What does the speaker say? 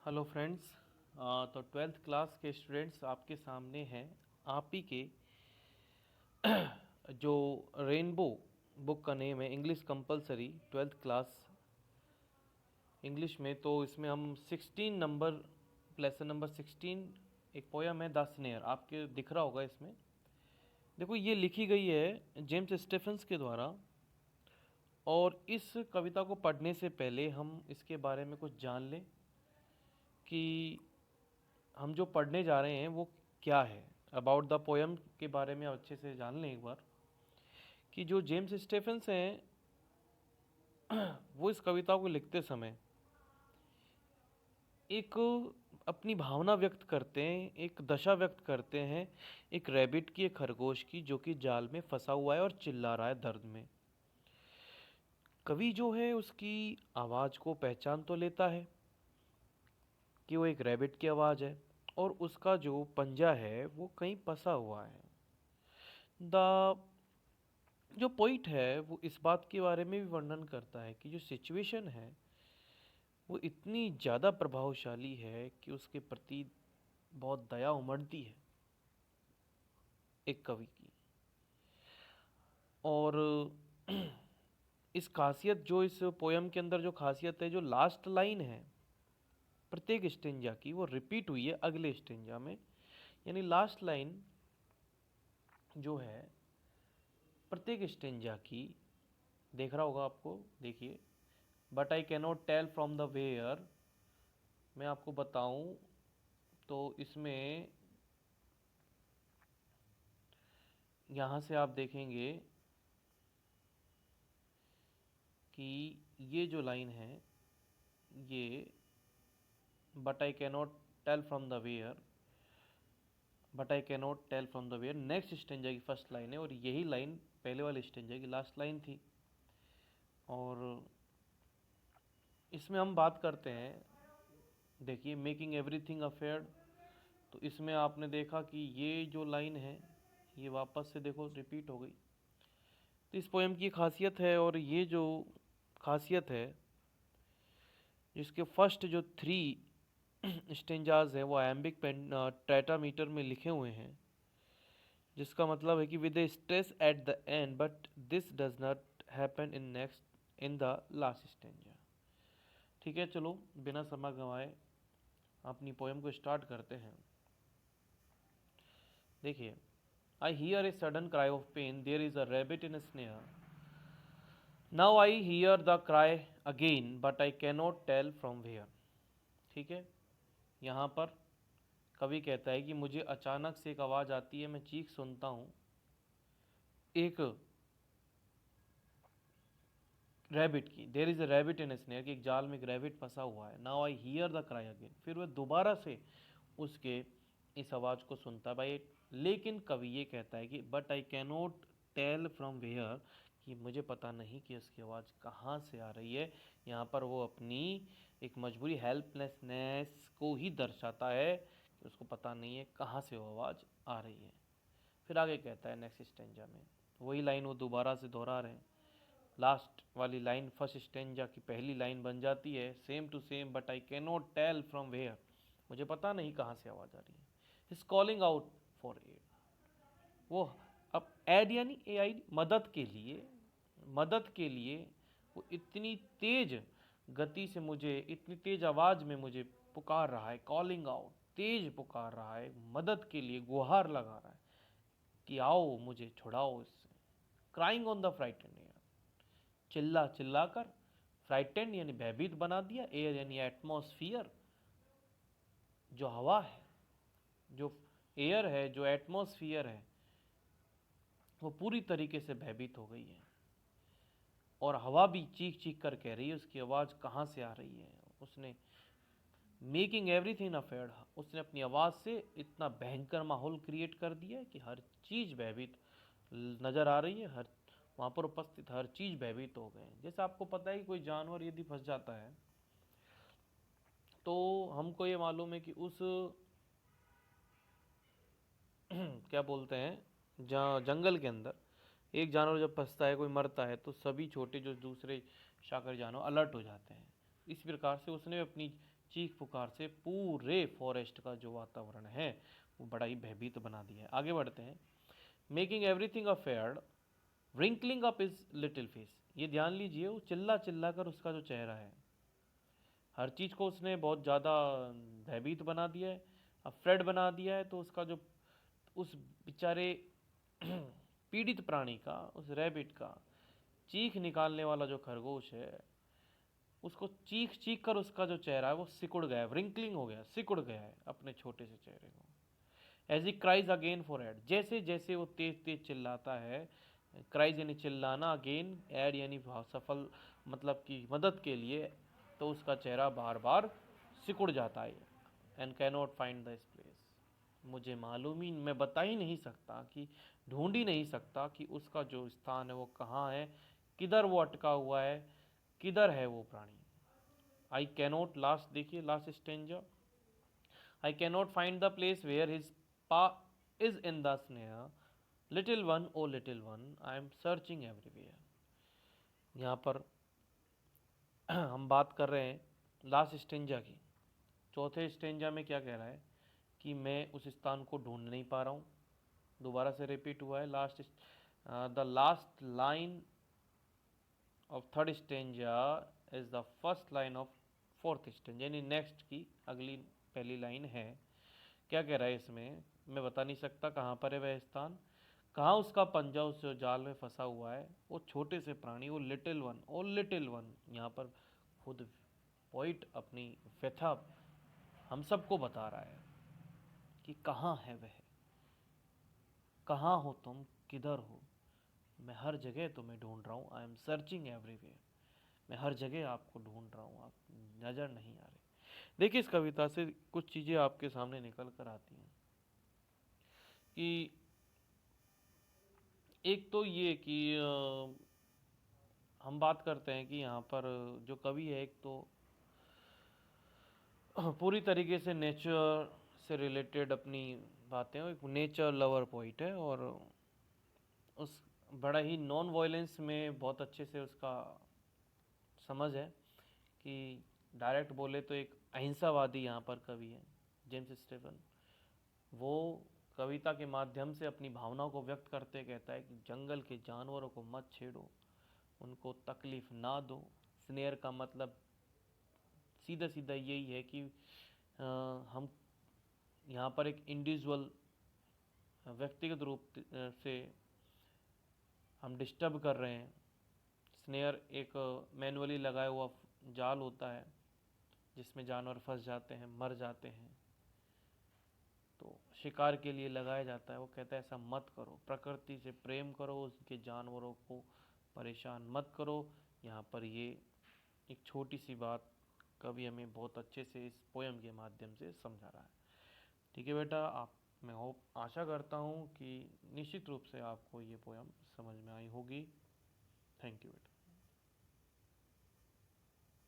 Hello friends. तो twelfth class के students आपके सामने हैं। आप ही के जो रेनबो बुक का नेम है English compulsory twelfth class English में। तो इसमें हम 16 नंबर लेसन नंबर 16 एक पोयम है द स्नेयर, आपके दिख रहा होगा। इसमें देखो ये लिखी गई है जेम्स स्टेफेंस के द्वारा। और इस कविता को पढ़ने से पहले हम इसके बारे में कुछ जान लें कि हम जो पढ़ने जा रहे हैं वो क्या है। अबाउट द पोएम के बारे में अच्छे से जान लें एक बार कि जो जेम्स स्टेफेंस हैं वो इस कविता को लिखते समय एक अपनी भावना व्यक्त करते हैं, एक दशा व्यक्त करते हैं, एक रैबिट की, एक खरगोश की जो कि जाल में फंसा हुआ है और चिल्ला रहा है दर्द में। कवि जो है उसकी आवाज़ को पहचान तो लेता है कि वो एक रैबिट की आवाज़ है और उसका जो पंजा है वो कहीं फंसा हुआ है। द जो पोइट है वो इस बात के बारे में भी वर्णन करता है कि जो सिचुएशन है वो इतनी ज़्यादा प्रभावशाली है कि उसके प्रति बहुत दया उमड़ती है एक कवि की। और इस खासियत जो इस पोयम के अंदर जो खासियत है, जो लास्ट लाइन है प्रत्येक स्टेंजा की वो रिपीट हुई है अगले स्टेंजा में। यानी लास्ट लाइन जो है प्रत्येक स्टेंजा की, देख रहा होगा आपको, देखिए। But I cannot tell from the where, मैं आपको बताऊं तो इसमें यहाँ से आप देखेंगे कि ये जो लाइन है ये but I cannot tell from the where, but I cannot tell from the where next stanza की फर्स्ट लाइन है और यही लाइन पहले वाले स्टेंजा की लास्ट लाइन थी। और इसमें हम बात करते हैं, देखिए, मेकिंग एवरीथिंग अफेयर। तो इसमें आपने देखा कि ये जो लाइन है ये वापस से देखो रिपीट हो गई। तो इस पोएम की खासियत है, और ये जो खासियत है जिसके फर्स्ट जो 3 स्टेंजाज हैं वो आयम्बिक टेट्रामीटर में लिखे हुए हैं, जिसका मतलब है कि with A stress at the end but this does not happen in the last stanza. ठीक है, चलो बिना समय गंवाए अपनी पोएम को स्टार्ट करते हैं। देखिए, I hear a sudden cry of pain, there is a rabbit in a snare. Now I hear the cry again but I cannot tell from where. ठीक है, यहाँ पर कवि कहता है कि मुझे अचानक से एक आवाज़ आती है, मैं चीख सुनता हूँ एक रैबिट की। There is a rabbit in snare, कि एक जाल में एक रैबिट फंसा हुआ है। Now I hear the cry again, फिर वह दोबारा से उसके इस आवाज़ को सुनता है भाई। लेकिन कवि ये कहता है कि but I cannot tell from where, कि मुझे पता नहीं कि उसकी आवाज़ कहाँ से आ रही है। यहाँ पर वो अपनी एक मजबूरी, हेल्पलेसनेस को ही दर्शाता है कि उसको पता नहीं है कहाँ से वो आवाज़ आ रही है। फिर आगे कहता है नेक्स्ट स्टेंजा में वही लाइन वो दोबारा से दोहरा रहे हैं। लास्ट वाली लाइन फर्स्ट स्टेंजा की पहली लाइन बन जाती है, same to same but I can not tell from where, मुझे पता नहीं कहाँ से आवाज़ आ रही है। Is calling out for aid, वो अब एड यानी ए आई, मदद के लिए, मदद के लिए वो इतनी तेज गति से मुझे, इतनी तेज आवाज़ में मुझे पुकार रहा है। कॉलिंग आउट, तेज पुकार रहा है, मदद के लिए गुहार लगा रहा है कि आओ मुझे छुड़ाओ इससे। Crying on the frightened air, चिल्ला चिल्ला कर, फ्राइटेंड यानी भयभीत बना दिया, एयर यानी एटमॉस्फियर, जो हवा है, जो एयर है, जो एटमॉस्फियर है, वो पूरी तरीके से भयभीत हो गई है। और हवा भी चीख चीख कर कह रही है उसकी आवाज़ कहाँ से आ रही है। उसने मेकिंग एवरीथिंग अफेयर्ड, उसने अपनी आवाज़ से इतना भयंकर माहौल क्रिएट कर दिया है कि हर चीज़ भयभीत नज़र आ रही है, हर वहाँ पर उपस्थित हर चीज़ भयभीत हो गए। जैसे आपको पता है कि कोई जानवर यदि फंस जाता है तो हमको ये मालूम है कि उस क्या बोलते हैं, जहाँ जंगल के अंदर एक जानवर जब फंसता है, कोई मरता है, तो सभी छोटे जो दूसरे शाकर जानवर अलर्ट हो जाते हैं। इस प्रकार से उसने अपनी चीख पुकार से पूरे फॉरेस्ट का जो वातावरण है वो बड़ा ही भयभीत बना दिया है। आगे बढ़ते हैं। Making everything afraid, wrinkling up his little face. ये ध्यान लीजिए, वो चिल्ला चिल्ला कर उसका जो चेहरा है, हर चीज़ को उसने बहुत ज़्यादा भयभीत बना दिया है, अफ्रेड बना दिया है। तो उसका जो उस बेचारे पीड़ित प्राणी का, उस रैबिट का चीख निकालने वाला जो खरगोश है, उसको चीख चीख कर उसका जो चेहरा है वो सिकुड़ गया है, रिंकलिंग हो गया, सिकुड़ गया है अपने छोटे से चेहरे को। As he cries again for aid, जैसे जैसे वो तेज तेज चिल्लाता है, क्राइज यानी चिल्लाना, अगेन एड यानी सफल मतलब कि मदद के लिए, तो उसका चेहरा बार बार सिकुड़ जाता है। And cannot find this place, मुझे मालूम ही, मैं बता ही नहीं सकता कि, ढूंढ ही नहीं सकता कि उसका जो स्थान है वो कहाँ है, किधर वो अटका हुआ है, किधर है वो प्राणी। आई कैनॉट, लास्ट देखिए, last stanza, I cannot find the place where his pa is in the snare, little one O little one I am searching everywhere. यहाँ पर हम बात कर रहे हैं लास्ट स्टेंजा की। चौथे स्टेंजा में क्या कह रहा है कि मैं उस स्थान को ढूंढ नहीं पा रहा हूँ। दोबारा से रिपीट हुआ है last, the last line of third stanza is the first line of fourth stanza, यानी नेक्स्ट की अगली पहली लाइन है। क्या कह रहा है इसमें, मैं बता नहीं सकता कहाँ पर है वह स्थान, कहाँ उसका पंजा उस जाल में फंसा हुआ है, वो छोटे से प्राणी, वो little one, O little one. यहाँ पर खुद पोइट अपनी व्यथा हम सबको बता रहा है कि कहाँ है वह, कहाँ हो तुम, किधर हो, मैं हर जगह तुम्हें ढूंढ रहा हूँ, आई एम सर्चिंग एवरीवेयर, मैं हर जगह आपको ढूंढ रहा हूँ, आप नज़र नहीं आ रहे। देखिए, इस कविता से कुछ चीज़ें आपके सामने निकल कर आती हैं कि एक तो ये कि हम बात करते हैं कि यहाँ पर जो कवि है, एक तो पूरी तरीके से नेचर से रिलेटेड अपनी बातें, एक नेचर लवर पोइट है, और उस बड़ा ही नॉन वायलेंस में बहुत अच्छे से उसका समझ है कि डायरेक्ट बोले तो एक अहिंसावादी यहाँ पर कवि है जेम्स स्टीफन। वो कविता के माध्यम से अपनी भावनाओं को व्यक्त करते कहता है कि जंगल के जानवरों को मत छेड़ो, उनको तकलीफ ना दो। स्नेयर का मतलब सीधा सीधा यही है कि हम यहाँ पर एक इंडिविजुअल, व्यक्तिगत रूप से हम डिस्टर्ब कर रहे हैं। स्नेयर एक मैनुअली लगाया हुआ जाल होता है जिसमें जानवर फंस जाते हैं, मर जाते हैं, तो शिकार के लिए लगाया जाता है। वो कहता है ऐसा मत करो, प्रकृति से प्रेम करो, उसके जानवरों को परेशान मत करो। यहाँ पर ये एक छोटी सी बात कवि हमें बहुत अच्छे से इस पोयम के माध्यम से समझा रहा है। ठीक है बेटा, आप, मैं होप, आशा करता हूँ कि निश्चित रूप से आपको ये पोयम समझ में आई होगी। थैंक यू बेटा।